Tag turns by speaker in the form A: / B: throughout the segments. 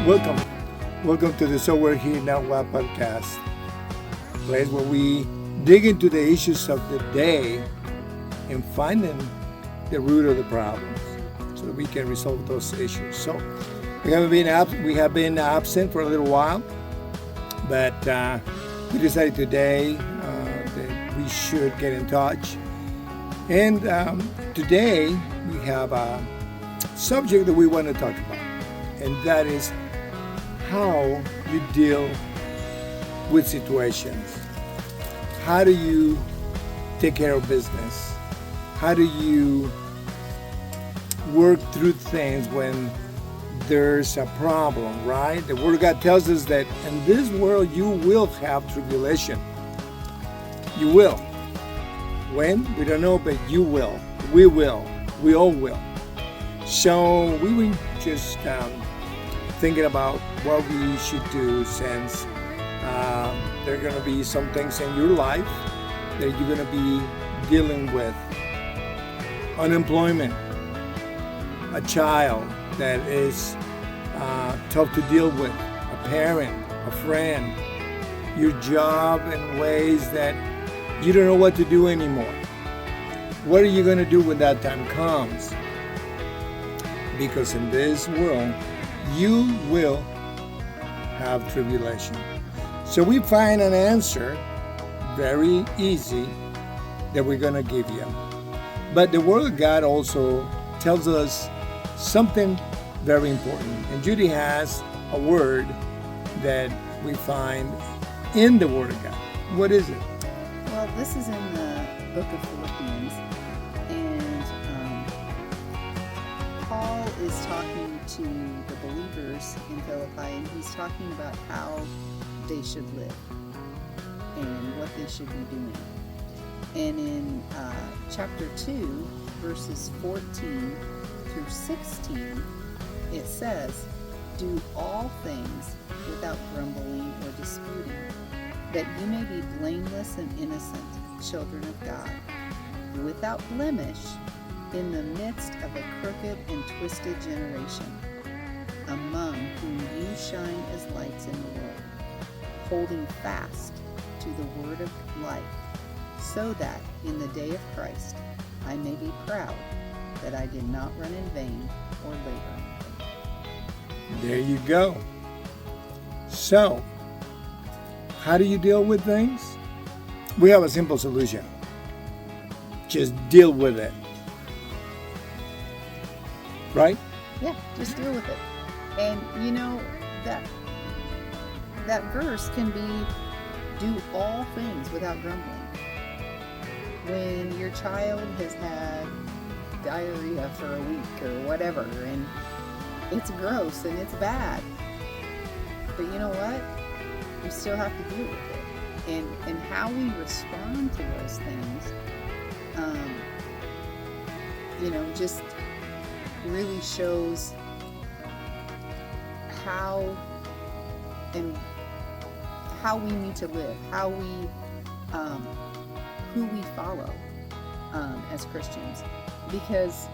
A: Welcome. Welcome to the So We're Here Now What podcast, place where we dig into the issues of the day and finding the root of the problems so that we can resolve those issues. So we have been absent for a little while, but we decided today that we should get in touch. And today we have a subject that we want to talk about, and that is how you deal with situations. How do you take care of business? How do you work through things when there's a problem, right? The Word of God tells us that in this world you will have tribulation. You will. When? We don't know, but you will. We will. We all will. So we were just thinking about what we should do, since there are going to be some things in your life that you're going to be dealing with. Unemployment, a child that is tough to deal with, a parent, a friend, your job in ways that you don't know what to do anymore. What are you going to do when that time comes? Because in this world, you will have tribulation. So we find an answer very easy that we're going to give you. But the Word of God also tells us something very important. And Judy has a word that we find in the Word of God. What is it?
B: Well, this is in the book of Philippians, and Paul is talking to the believers in Philippi, and he's talking about how they should live and what they should be doing. And in chapter 2, verses 14 through 16, it says, "Do all things without grumbling or disputing, that you may be blameless and innocent, children of God, without blemish, in the midst of a crooked and twisted generation, among whom you shine as lights in the world, holding fast to the word of life, so that in the day of Christ I may be proud that I did not run in vain or labor in vain."
A: There you go. So, how do you deal with things? We have a simple solution. Just deal with it. Right?
B: Yeah, just deal with it. And you know, that verse can be, do all things without grumbling. When your child has had diarrhea for a week or whatever, and it's gross and it's bad, but you know what? You still have to deal with it. And how we respond to those things, just really shows how we need to live, who we follow as Christians. Because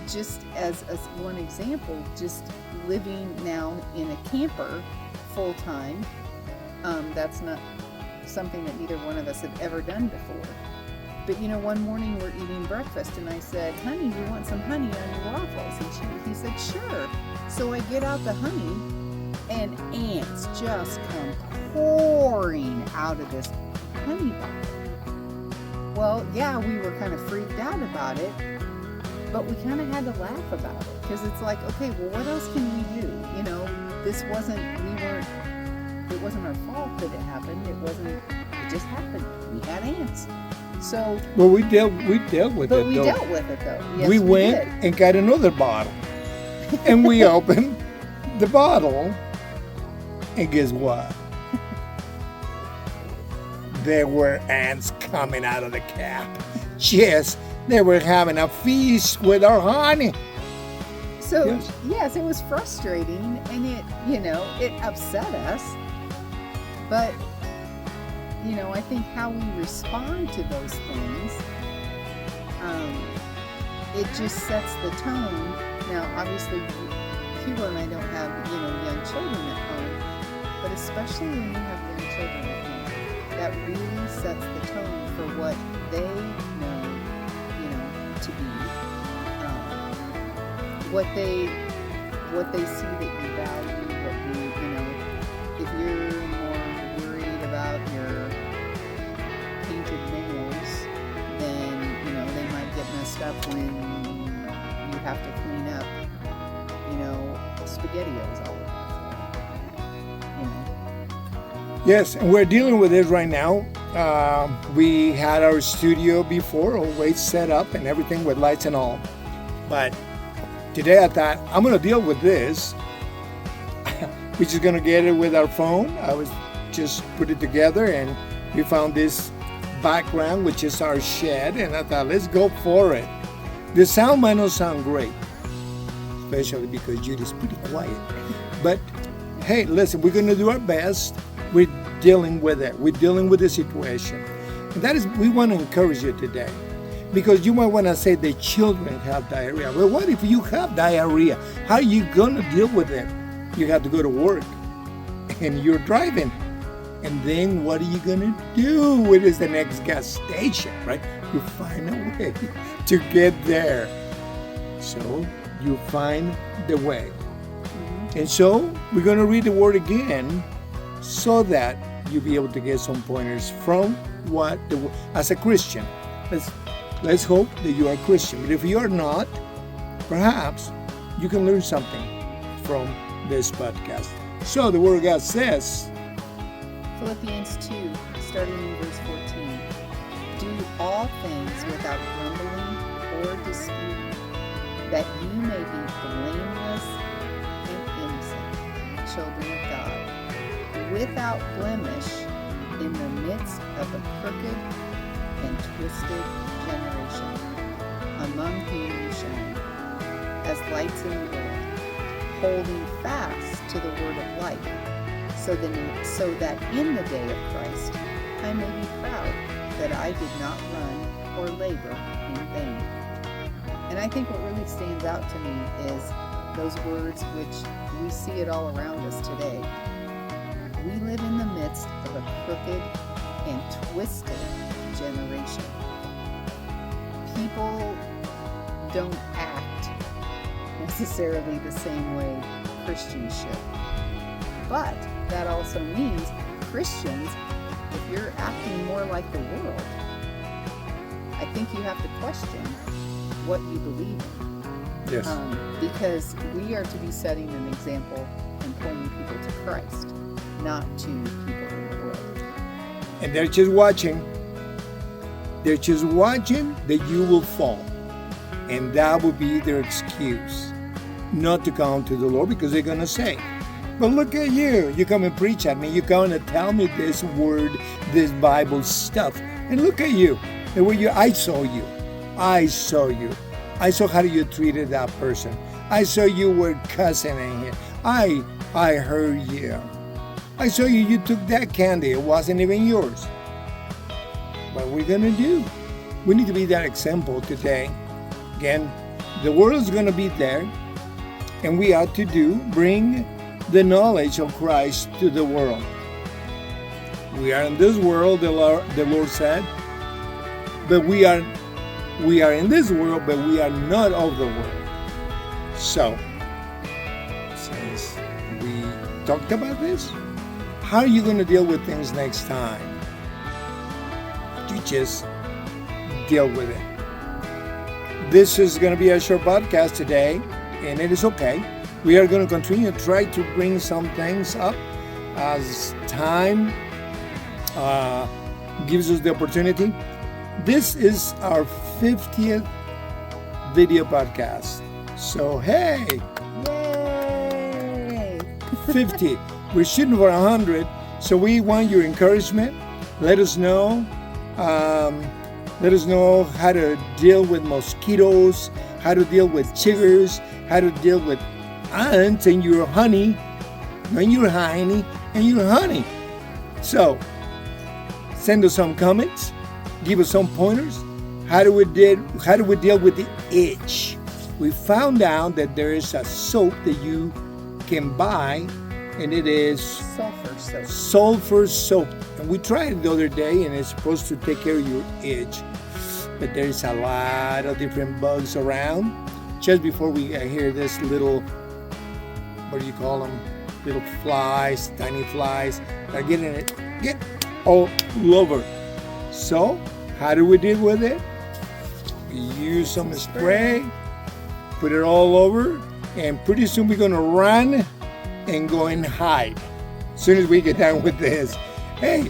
B: just as one example, just living now in a camper full time, that's not something that neither one of us have ever done before. But one morning we're eating breakfast, and I said, "Honey, you want some honey on your waffles?" And he said, "Sure." So I get out the honey, and ants just come pouring out of this honey bottle. Well, yeah, we were kind of freaked out about it, but we kind of had to laugh about it, because it's like, okay, well, what else can we do? It wasn't our fault that it happened. It just happened. We had ants. So,
A: well, we dealt with it.
B: We dealt with it, though. Yes,
A: we went and got another bottle, and we opened the bottle, and guess what? There were ants coming out of the cap. Yes, they were having a feast with our honey.
B: So, yes, it was frustrating, and it upset us. But, I think how we respond to those things, it just sets the tone. Now, obviously, Hugo and I don't have, young children at home, but especially when you have young children at home, that really sets the tone for what they know, to be, what they see that you value, if you're more worried about your painted nails, then, they might get messed up when you have to clean up, SpaghettiOs all over the floor,
A: Yes, and we're dealing with it right now. We had our studio before always set up and everything with lights and all. But today I thought, I'm going to deal with this. We're just going to get it with our phone. I was just put it together and we found this background, which is our shed. And I thought, let's go for it. The sound might not sound great, especially because Judy's pretty quiet. But hey, listen, we're going to do our best. We're dealing with it. We're dealing with the situation. And that is, we want to encourage you today. Because you might want to say the children have diarrhea. Well, what if you have diarrhea? How are you going to deal with it? You have to go to work and you're driving. And then what are you going to do? It is the next gas station, right? You find a way to get there. So you find the way. And so we're going to read the word again so that you'll be able to get some pointers from what, as a Christian. Let's hope that you are a Christian. But if you are not, perhaps you can learn something from this podcast. So the Word of God says,
B: Philippians 2, starting in verse 14. Do all things without grumbling or disputing, that you may be blameless and innocent, children of God, without blemish in the midst of a crooked and twisted generation, among whom you shine, as lights in the world, holding fast to the word of life, so that in the day of Christ I may be proud that I did not run or labor in vain. And I think what really stands out to me is those words which we see it all around us today. We live in the midst of a crooked and twisted generation. People don't act necessarily the same way Christians should. But that also means Christians, if you're acting more like the world, I think you have to question what you believe in.
A: yes.
B: Because we are to be setting an example and pointing people to Christ, not to people in the world.
A: And they're just watching. They're just watching that you will fall. And that will be their excuse not to come to the Lord, because they're going to say, but look at you. You come and preach at me. You come and tell me this word, this Bible stuff. And look at you. The way I saw you. I saw you. I saw how you treated that person. I saw you were cussing in here. I heard you. I saw you took that candy. It wasn't even yours. What are we going to do? We need to be that example today. Again, the world is going to be there. And we ought to bring the knowledge of Christ to the world. We are in this world, the Lord said, but we are in this world, but we are not of the world. So, since we talked about this, how are you going to deal with things next time? You just deal with it. This is going to be a short podcast today, and it is okay. We are going to continue to try to bring some things up as time gives us the opportunity. This is our 50th video podcast. So, hey!
B: Yay!
A: 50. We're shooting for 100. So we want your encouragement. Let us know. Let us know how to deal with mosquitoes, how to deal with chiggers, how to deal with ants and your honey, and your honey, and your honey. So, send us some comments. Give us some pointers. How do we deal with the itch? we found out that there is a soap that you can buy, and it is sulfur soap. And we tried it the other day, and it's supposed to take care of your itch. But there's a lot of different bugs around. Just before we hear this little, what do you call them? Little flies, tiny flies, are get all over. So, how do we deal with it? We use some spray, put it all over, and pretty soon we're gonna run and go and hide. As soon as we get done with this. Hey,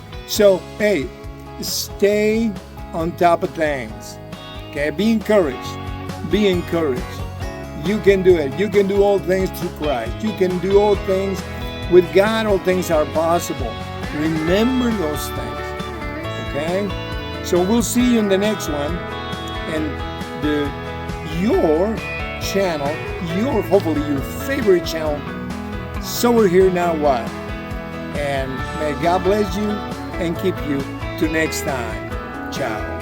A: stay on top of things. Okay, be encouraged. Be encouraged. You can do it. You can do all things through Christ. You can do all things with God. All things are possible. Remember those things. Okay? So we'll see you in the next one. And your channel, hopefully your favorite channel, So We're Here Now What? And may God bless you and keep you till next time. Ciao.